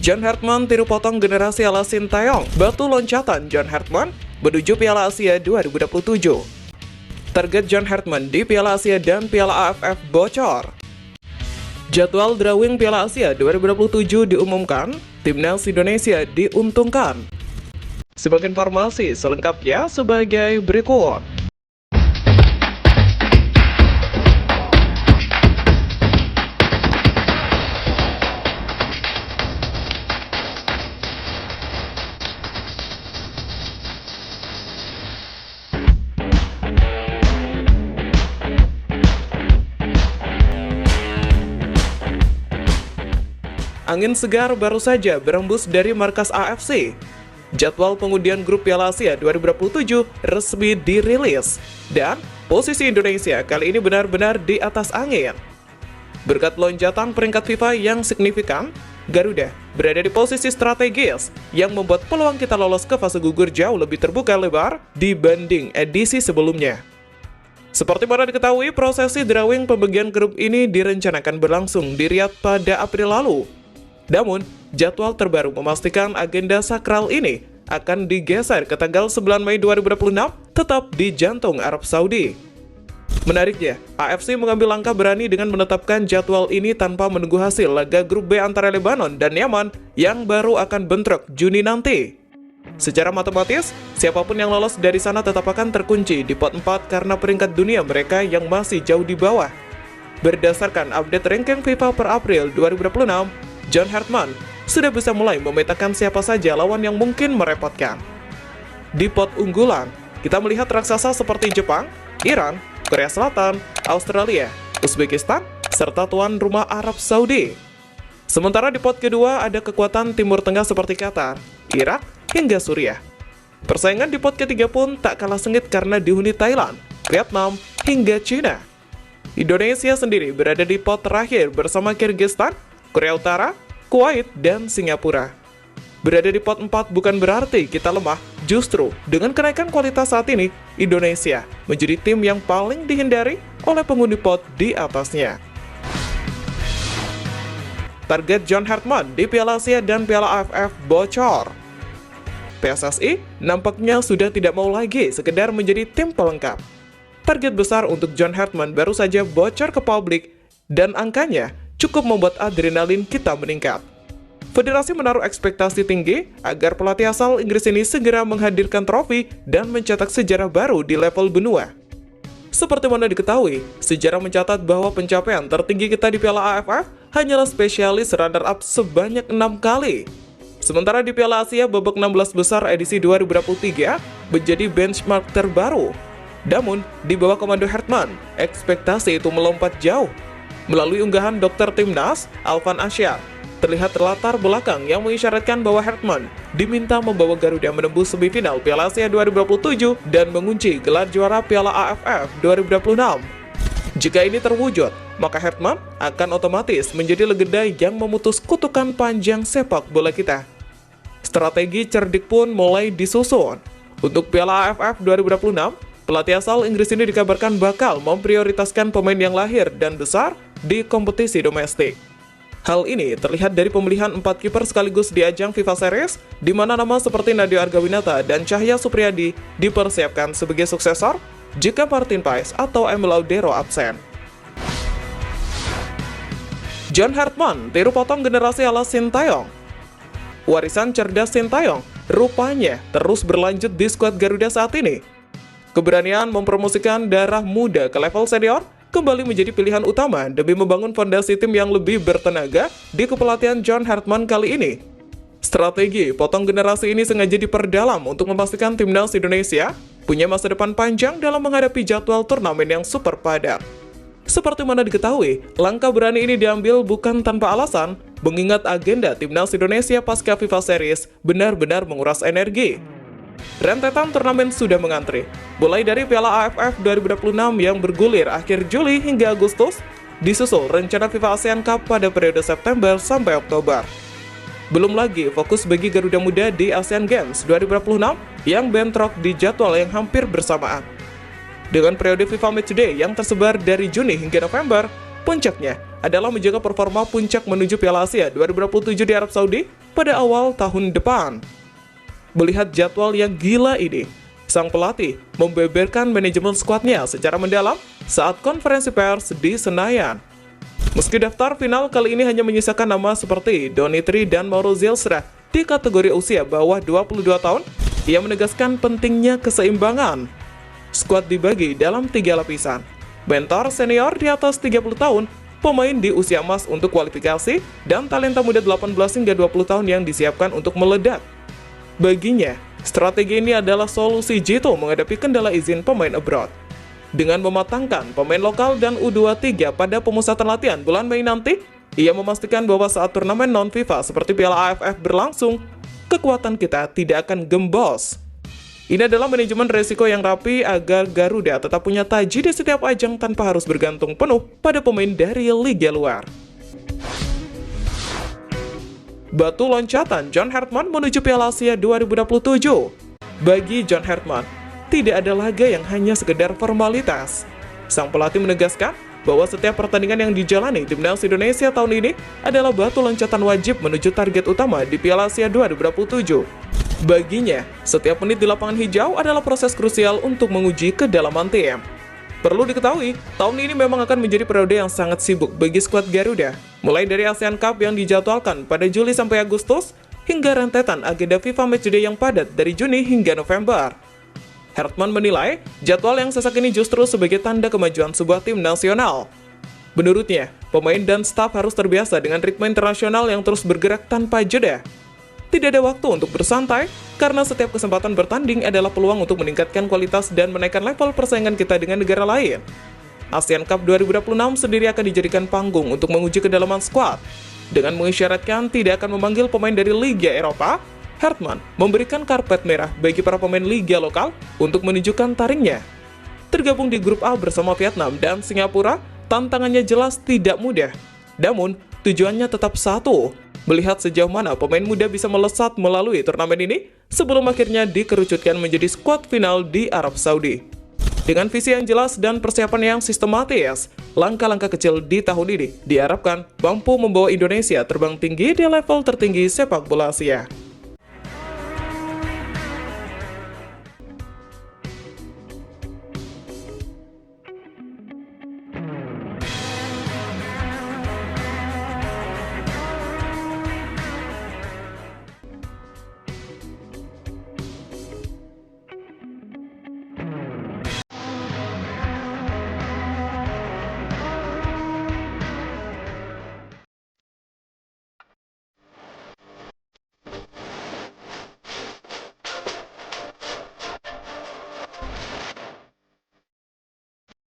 John Hartman tiru potong generasi ala Sintayong. Batu loncatan John Hartman menuju Piala Asia 2027. Target John Hartman di Piala Asia dan Piala AFF bocor. Jadwal drawing Piala Asia 2027 diumumkan, Timnas Indonesia diuntungkan. Simak informasi selengkapnya sebagai berikut. Angin segar baru saja berembus dari markas AFC. Jadwal pengundian grup Piala Asia 2027 resmi dirilis. Dan posisi Indonesia kali ini benar-benar di atas angin. Berkat lonjatan peringkat FIFA yang signifikan, Garuda berada di posisi strategis yang membuat peluang kita lolos ke fase gugur jauh lebih terbuka lebar dibanding edisi sebelumnya. Seperti mana diketahui, prosesi drawing pembagian grup ini direncanakan berlangsung di Riyadh pada April lalu. Namun, jadwal terbaru memastikan agenda sakral ini akan digeser ke tanggal 9 Mei 2026 tetap di jantung Arab Saudi. Menariknya, AFC mengambil langkah berani dengan menetapkan jadwal ini tanpa menunggu hasil laga grup B antara Lebanon dan Yaman yang baru akan bentrok Juni nanti. Secara matematis, siapapun yang lolos dari sana tetap akan terkunci di pot 4 karena peringkat dunia mereka yang masih jauh di bawah. Berdasarkan update ranking FIFA per April 2026, John Hartman sudah bisa mulai memetakan siapa saja lawan yang mungkin merepotkan. Di pot unggulan, kita melihat raksasa seperti Jepang, Iran, Korea Selatan, Australia, Uzbekistan, serta tuan rumah Arab Saudi. Sementara di pot kedua ada kekuatan Timur Tengah seperti Qatar, Irak, hingga Suriah. Persaingan di pot ketiga pun tak kalah sengit karena dihuni Thailand, Vietnam, hingga Cina. Indonesia sendiri berada di pot terakhir bersama Kyrgyzstan, Korea Utara, Kuwait, dan Singapura. Berada di pot 4 bukan berarti kita lemah, justru dengan kenaikan kualitas saat ini, Indonesia menjadi tim yang paling dihindari oleh penghuni pot di atasnya. Target John Hartman di Piala Asia dan Piala AFF bocor. PSSI nampaknya sudah tidak mau lagi sekedar menjadi tim pelengkap. Target besar untuk John Hartman baru saja bocor ke publik, dan angkanya cukup membuat adrenalin kita meningkat. Federasi menaruh ekspektasi tinggi agar pelatih asal Inggris ini segera menghadirkan trofi dan mencetak sejarah baru di level benua. Seperti mana diketahui, sejarah mencatat bahwa pencapaian tertinggi kita di Piala AFF hanyalah spesialis runner-up sebanyak 6 kali. Sementara di Piala Asia babak 16 besar edisi 2023 menjadi benchmark terbaru. Namun, di bawah komando Hartman, ekspektasi itu melompat jauh. Melalui unggahan Dr. Timnas, Alvan Asyar, terlihat latar belakang yang mengisyaratkan bahwa Hartman diminta membawa Garuda menembus semifinal Piala Asia 2027 dan mengunci gelar juara Piala AFF 2026. Jika ini terwujud, maka Hartman akan otomatis menjadi legenda yang memutus kutukan panjang sepak bola kita. Strategi cerdik pun mulai disusun. Untuk Piala AFF 2026, pelatih asal Inggris ini dikabarkan bakal memprioritaskan pemain yang lahir dan besar di kompetisi domestik. Hal ini terlihat dari pemilihan 4 kiper sekaligus di ajang FIFA Series, di mana nama seperti Nadeo Argawinata dan Cahya Supriyadi dipersiapkan sebagai suksesor jika Martin Paes atau Emil Laudero absen. John Hartman tiru potong generasi ala Sintayong. Warisan cerdas Sintayong rupanya terus berlanjut di skuad Garuda saat ini. Keberanian mempromosikan darah muda ke level senior kembali menjadi pilihan utama demi membangun fondasi tim yang lebih bertenaga di kepelatihan John Hartman kali ini. Strategi potong generasi ini sengaja diperdalam untuk memastikan timnas Indonesia punya masa depan panjang dalam menghadapi jadwal turnamen yang super padat. Seperti mana diketahui, langkah berani ini diambil bukan tanpa alasan, mengingat agenda timnas Indonesia pasca FIFA Series benar-benar menguras energi. Rentetan turnamen sudah mengantri, mulai dari Piala AFF 2026 yang bergulir akhir Juli hingga Agustus, disusul rencana FIFA ASEAN Cup pada periode September sampai Oktober. Belum lagi fokus bagi Garuda Muda di Asian Games 2026 yang bentrok di jadwal yang hampir bersamaan. Dengan periode FIFA Matchday yang tersebar dari Juni hingga November, puncaknya adalah menjaga performa puncak menuju Piala Asia 2027 di Arab Saudi pada awal tahun depan. Melihat jadwal yang gila ini, sang pelatih membeberkan manajemen skuadnya secara mendalam saat konferensi pers di Senayan. Meski daftar final kali ini hanya menyisakan nama seperti Donny Tri dan Mauro Zylstra di kategori usia bawah 22 tahun, ia menegaskan pentingnya keseimbangan. Skuad dibagi dalam 3 lapisan. Mentor senior di atas 30 tahun, pemain di usia emas untuk kualifikasi, dan talenta muda 18 hingga 20 tahun yang disiapkan untuk meledak. Baginya, strategi ini adalah solusi jitu menghadapi kendala izin pemain abroad. Dengan mematangkan pemain lokal dan U23 pada pemusatan latihan bulan Mei nanti, ia memastikan bahwa saat turnamen non-FIFA seperti Piala AFF berlangsung, kekuatan kita tidak akan gembos. Ini adalah manajemen resiko yang rapi agar Garuda tetap punya taji di setiap ajang tanpa harus bergantung penuh pada pemain dari liga luar. Batu loncatan John Hartman menuju Piala Asia 2027. Bagi John Hartman, tidak ada laga yang hanya sekedar formalitas. Sang pelatih menegaskan bahwa setiap pertandingan yang dijalani Timnas Indonesia tahun ini adalah batu loncatan wajib menuju target utama di Piala Asia 2027. Baginya, setiap menit di lapangan hijau adalah proses krusial untuk menguji kedalaman tim. Perlu diketahui, tahun ini memang akan menjadi periode yang sangat sibuk bagi skuad Garuda, mulai dari ASEAN Cup yang dijadwalkan pada Juli sampai Agustus, hingga rentetan agenda FIFA Matchday yang padat dari Juni hingga November. Hartman menilai jadwal yang sesak ini justru sebagai tanda kemajuan sebuah tim nasional. Menurutnya, pemain dan staf harus terbiasa dengan ritme internasional yang terus bergerak tanpa jeda. Tidak ada waktu untuk bersantai, karena setiap kesempatan bertanding adalah peluang untuk meningkatkan kualitas dan menaikkan level persaingan kita dengan negara lain. ASEAN Cup 2026 sendiri akan dijadikan panggung untuk menguji kedalaman skuad. Dengan mengisyaratkan tidak akan memanggil pemain dari Liga Eropa, Hartman memberikan karpet merah bagi para pemain liga lokal untuk menunjukkan taringnya. Tergabung di grup A bersama Vietnam dan Singapura, tantangannya jelas tidak mudah. Namun, tujuannya tetap satu, melihat sejauh mana pemain muda bisa melesat melalui turnamen ini sebelum akhirnya dikerucutkan menjadi skuad final di Arab Saudi. Dengan visi yang jelas dan persiapan yang sistematis, langkah-langkah kecil di tahun ini diharapkan mampu membawa Indonesia terbang tinggi di level tertinggi sepak bola Asia.